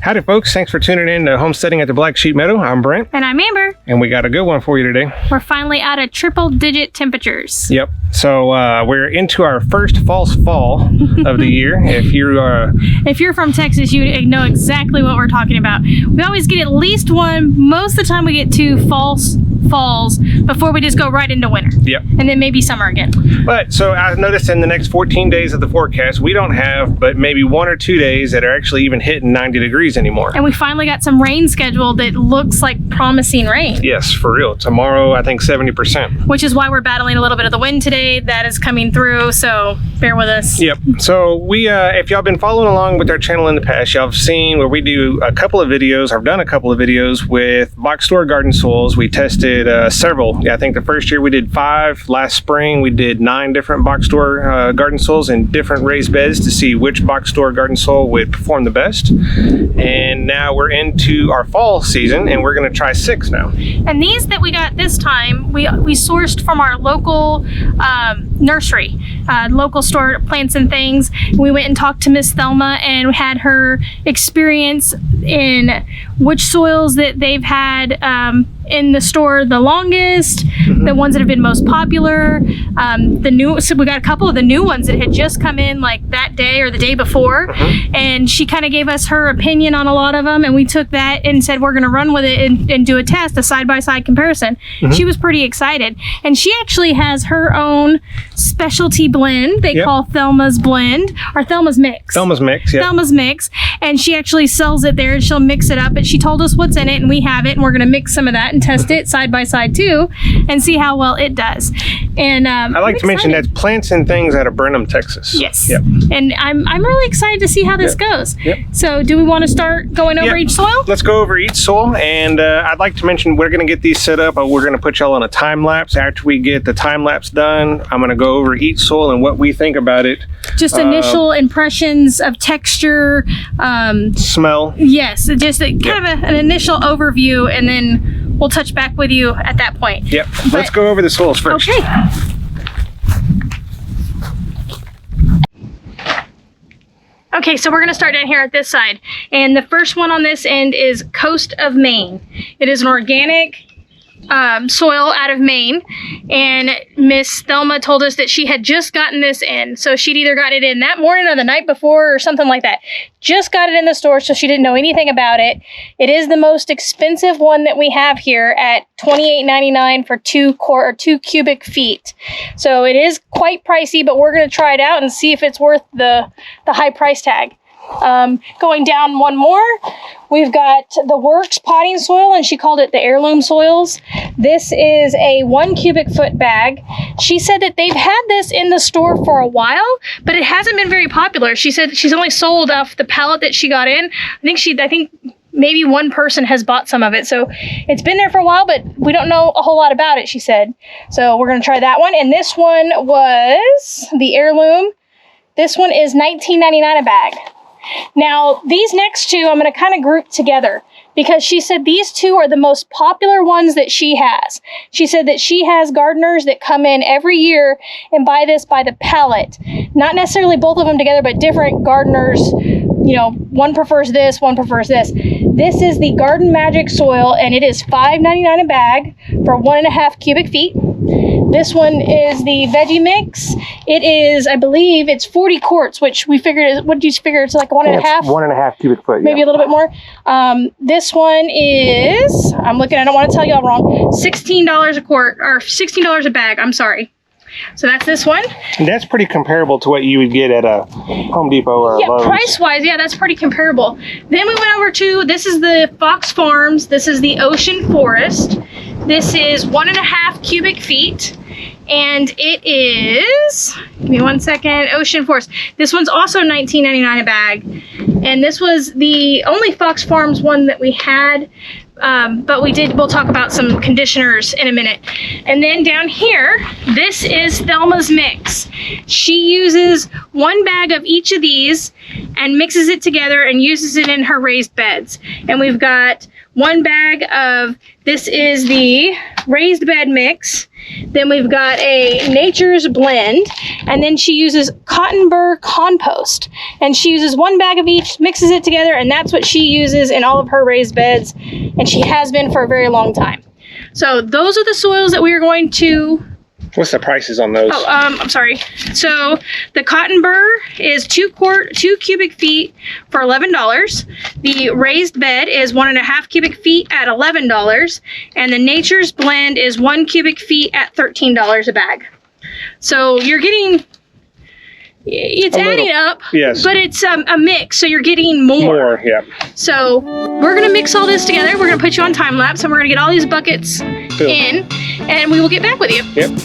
Howdy folks, thanks for tuning in to Homesteading at the Black Sheep Meadow. I'm Brent. And I'm Amber. And we got a good one for you today. We're finally out of triple-digit temperatures. Yep. So we're into our first false fall of the year. If you're from Texas, you know exactly what we're talking about. We always get at least one. Most of the time we get two false falls before we just go right into winter. Yep. And then maybe summer again. But so I noticed in the next 14 days of the forecast, we don't have but maybe 1 or 2 days that are actually even hitting 90 degrees anymore. And we finally got some rain scheduled that looks like promising rain. Yes, for real. Tomorrow, I think 70%. Which is why we're battling a little bit of the wind today. That is coming through, so bear with us. Yep. So we, if y'all been following along with our channel in the past, y'all have seen where we do a couple of videos. I've done a couple of videos with box store garden soils. We tested several. Yeah, I think the first year we did 5. Last spring we did 9 different box store garden soils in different raised beds to see which box store garden soil would perform the best. And now we're into our fall season and we're going to try 6 now. And these that we got this time, we sourced from our local nursery, local store Plants and Things. We went and talked to Miss Thelma and had her experience in which soils that they've had in the store the longest, the ones that have been most popular, so we got a couple of the new ones that had just come in like that day or the day before, and she kind of gave us her opinion on a lot of them, and we took that and said we're going to run with it and do a test, a side-by-side comparison. She was pretty excited, and she actually has her own specialty blend they call Thelma's blend, or Thelma's mix. Thelma's mix, yeah. Thelma's mix, and she actually sells it there and she'll mix it up, but she told us what's in it and we have it, and we're going to mix some of that and test it side by side too and see how well it does. And I like to mention that's Plants and Things out of Brenham, Texas. Yes. Yep. And I'm really excited to see how this goes. Yep. So do we want to start going over each soil? Let's go over each soil, and I'd like to mention we're going to get these set up. We're going to put y'all on a time lapse. After we get the time lapse done, I'm going to go over each soil and what we think about it. Just initial impressions of texture, smell. Yes, just kind of an initial overview, and then we'll touch back with you at that point. Yep. Let's go over the soils first. Okay. Okay, so we're going to start down here at this side. And the first one on this end is Coast of Maine. It is an organic soil out of Maine, and Miss Thelma told us that she had just gotten this in, so she'd either got it in that morning or the night before or something like that. Just got it in the store, so she didn't know anything about it. It is the most expensive one that we have here at $28.99 for 2 cubic feet. So it is quite pricey, but we're going to try it out and see if it's worth the high price tag. Going down one more, we've got the Works potting soil, and she called it the Heirloom soils. This is a 1 cubic foot bag. She said that they've had this in the store for a while, but it hasn't been very popular. She said she's only sold off the pallet that she got in. I think maybe one person has bought some of it. So it's been there for a while, but we don't know a whole lot about it, she said. So we're going to try that one. And this one was the Heirloom. This one is $19.99 a bag. Now, these next two I'm going to kind of group together because she said these two are the most popular ones that she has. She said that she has gardeners that come in every year and buy this by the pallet. Not necessarily both of them together, but different gardeners. You know, one prefers this, one prefers this. This is the Garden Magic soil, and it is $5.99 a bag for 1.5 cubic feet. This one is the Veggie Mix. It is, I believe, it's 40 quarts, which we figured, what did you figure? It's like 1.5? 1.5 cubic foot, maybe a little bit more. This one is, I don't want to tell you all wrong, $16 a quart, or $16 a bag, I'm sorry. So that's this one. And that's pretty comparable to what you would get at a Home Depot or a Lowe's. Price-wise, yeah, that's pretty comparable. Then we went over to, this is the FoxFarms. This is the Ocean Forest. This is 1.5 cubic feet. And it is, give me 1 second, Ocean Forest. This one's also $19.99 a bag. And this was the only FoxFarms one that we had. But we'll talk about some conditioners in a minute. And then down here, this is Thelma's mix. She uses 1 bag of each of these and mixes it together and uses it in her raised beds. And we've got 1 bag of, this is the raised bed mix. Then we've got a Nature's Blend, and then she uses cotton burr compost. And she uses 1 bag of each, mixes it together, and that's what she uses in all of her raised beds. And she has been for a very long time. So those are the soils that we are going to... What's the prices on those? Oh, I'm sorry. So the cotton burr is 2 cubic feet for $11. The raised bed is 1.5 cubic feet at $11. And the Nature's Blend is 1 cubic feet at $13 a bag. So you're getting, it's adding up, yes, but it's a mix. So you're getting more. Yeah. So we're going to mix all this together. We're going to put you on time lapse, and we're going to get all these buckets in, and we will get back with you. Yep.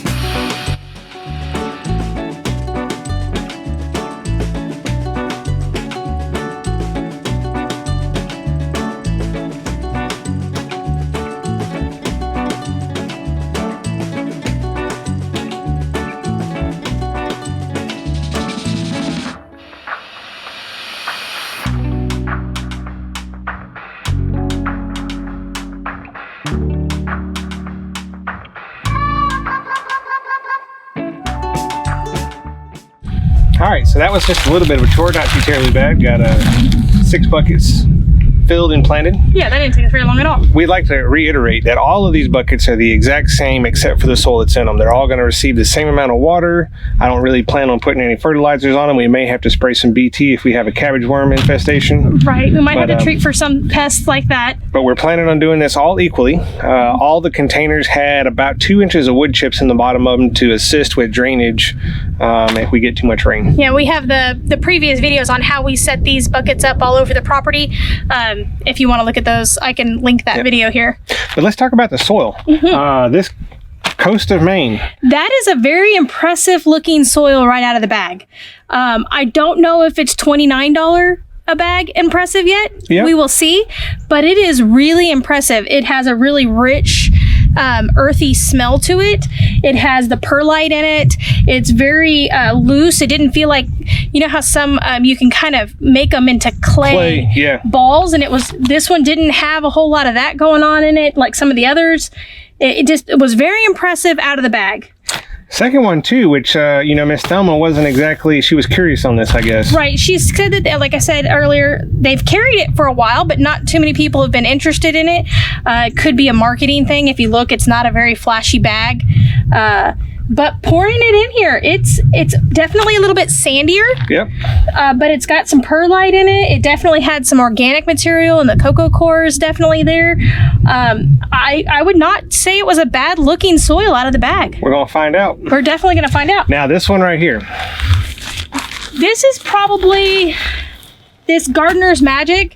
All right, so that was just a little bit of a chore, not too terribly bad. Got 6 buckets filled and planted. Yeah, that didn't take us very long at all. We'd like to reiterate that all of these buckets are the exact same except for the soil that's in them. They're all going to receive the same amount of water. I don't really plan on putting any fertilizers on them. We may have to spray some BT if we have a cabbage worm infestation. Right, we might have to treat for some pests like that. But we're planning on doing this all equally. All the containers had about 2 inches of wood chips in the bottom of them to assist with drainage if we get too much rain. Yeah, we have the previous videos on how we set these buckets up all over the property. If you want to look at those, I can link that video here. But let's talk about the soil. This coast of Maine. That is a very impressive looking soil right out of the bag. I don't know if it's $29 a bag impressive yet. Yep. We will see, but it is really impressive. It has a really rich earthy smell to it. It has the perlite in it. It's very loose. It didn't feel like, you know how some you can kind of make them into clay balls, and this one didn't have a whole lot of that going on in it like some of the others. It was very impressive out of the bag. Second one too, which Miss Thelma wasn't exactly, she was curious on this, I guess. Right. She said that, like I said earlier, they've carried it for a while, but not too many people have been interested in it. It could be a marketing thing. If you look, it's not a very flashy bag. But pouring it in here, it's definitely a little bit sandier. Yep. But it's got some perlite in it. It definitely had some organic material, and the cocoa core is definitely there. I would not say it was a bad looking soil out of the bag. We're gonna find out. We're definitely gonna find out. Now this one right here. This is probably, this Gardener's Magic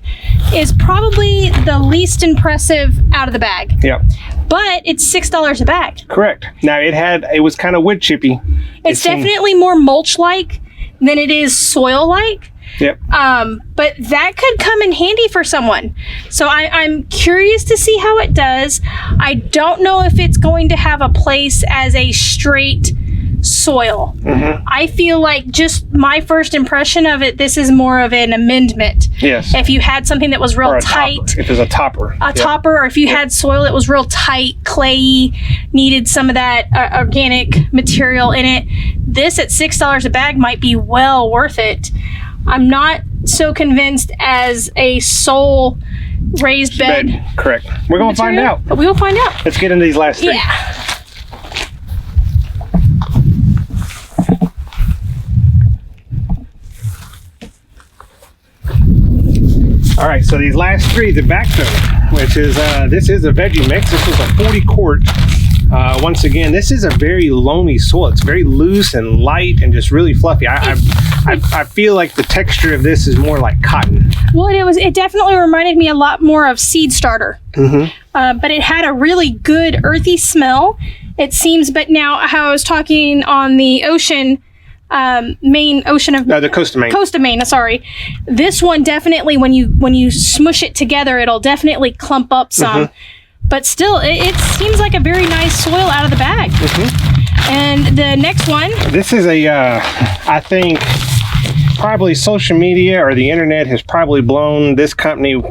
is probably the least impressive out of the bag. Yep. But it's $6 a bag. Correct. Now it was kind of wood chippy. It's definitely more mulch-like than it is soil-like. Yep. But that could come in handy for someone. So I'm curious to see how it does. I don't know if it's going to have a place as a straight soil. I feel like just my first impression of it, this is more of an amendment. Yes. If you had something that was real tight. Topper. If it was a topper. Topper, or if you had soil that was real tight, clayey, needed some of that organic material in it, this at $6 a bag might be well worth it. I'm not so convinced as a sole raised bed. Correct. We're going to find out. But we will find out. Let's get into these last 3. Yeah. All right, so these last 3, the Baccto, which is, this is a veggie mix. This is a 40 quart. Once again, this is a very loamy soil. It's very loose and light and just really fluffy. I feel like the texture of this is more like cotton. Well, it definitely reminded me a lot more of seed starter. But it had a really good earthy smell, it seems. But now, how I was talking on the ocean, the coast of Maine. Coast of Maine, sorry. This one definitely, when you smush it together, it'll definitely clump up some. But still, it seems like a very nice soil out of the bag. And the next one. This is I think probably social media or the internet has probably blown this company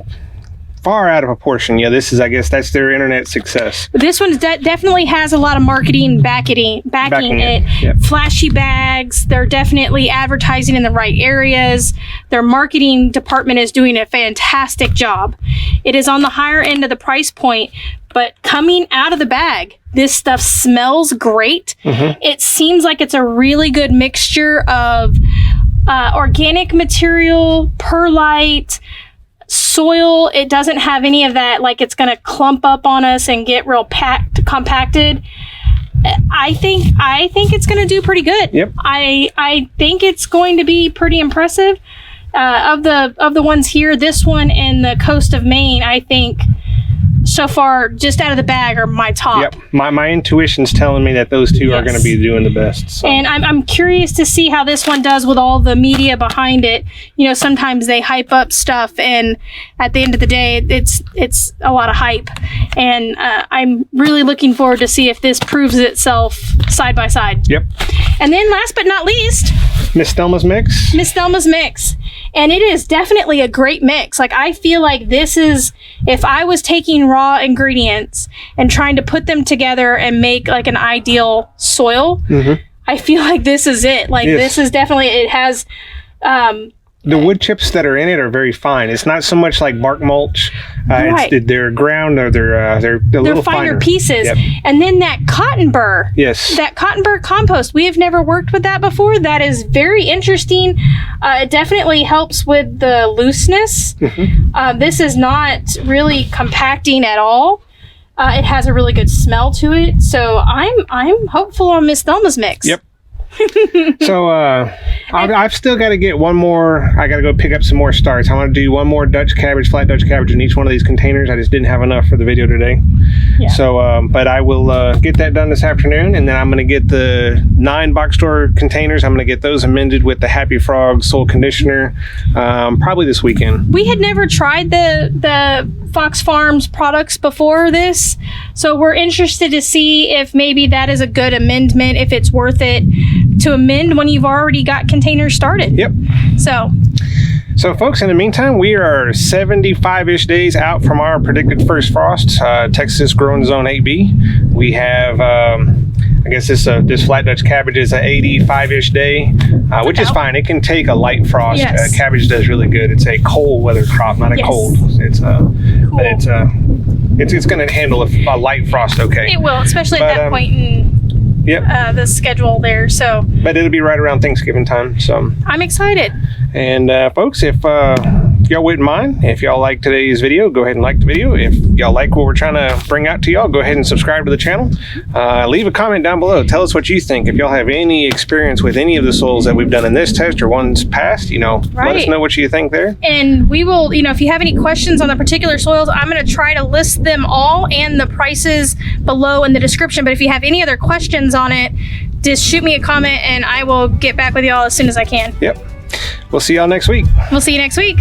far out of proportion. Yeah, this is, I guess that's their internet success. This one definitely has a lot of marketing backing it. Yep. Flashy bags. They're definitely advertising in the right areas. Their marketing department is doing a fantastic job. It is on the higher end of the price point, but coming out of the bag, this stuff smells great. It seems like it's a really good mixture of organic material, perlite, soil. It doesn't have any of that, like it's going to clump up on us and get real compacted. I think it's going to do pretty good. Yep. I think it's going to be pretty impressive. Of the ones here, this one and the coast of Maine, I think so far, just out of the bag, are my top. Yep. My intuition's telling me that those two are going to be doing the best. So. And I'm curious to see how this one does with all the media behind it. You know, sometimes they hype up stuff, and at the end of the day, it's a lot of hype. And I'm really looking forward to see if this proves itself side by side. Yep. And then last but not least, Miss Thelma's Mix. Miss Thelma's Mix. And it is definitely a great mix. Like, I feel like this is, if I was taking raw ingredients and trying to put them together and make like an ideal soil, I feel like this is it. Like, this is definitely, it has the wood chips that are in it are very fine. It's not so much like bark mulch. They're ground, or they're little finer pieces. Yep. And then that cotton burr. Yes. That cotton burr compost. We have never worked with that before. That is very interesting. It definitely helps with the looseness. This is not really compacting at all. It has a really good smell to it. So I'm hopeful on Miss Thelma's Mix. Yep. So I've still got to get one more. I got to go pick up some more starts. I want to do one more flat Dutch cabbage in each one of these containers. I just didn't have enough for the video today. Yeah. So but I will get that done this afternoon, and then I'm going to get the 9 box store containers. I'm going to get those amended with the Happy Frog soil conditioner probably this weekend. We had never tried the FoxFarm's products before this, so we're interested to see if maybe that is a good amendment, if it's worth it to amend when you've already got containers started. Yep. So folks, in the meantime, we are 75-ish days out from our predicted first frost. Texas growing zone 8B. We have, I guess this flat Dutch cabbage is an 85-ish day, which is fine. It can take a light frost. Yes. Cabbage does really good. It's a cold weather crop, not a cold. It's cool. But it's going to handle a light frost okay. It will, especially at that point in the schedule there. So, but it'll be right around Thanksgiving time. So I'm excited. And folks, if y'all wouldn't mind, if y'all like today's video, go ahead and like the video. If y'all like what we're trying to bring out to y'all, go ahead and subscribe to the channel. Leave a comment down below. Tell us what you think. If y'all have any experience with any of the soils that we've done in this test or ones past, let us know what you think there. And we will, if you have any questions on the particular soils, I'm going to try to list them all and the prices below in the description. But if you have any other questions on it, just shoot me a comment and I will get back with y'all as soon as I can. Yep. We'll see y'all next week. We'll see you next week.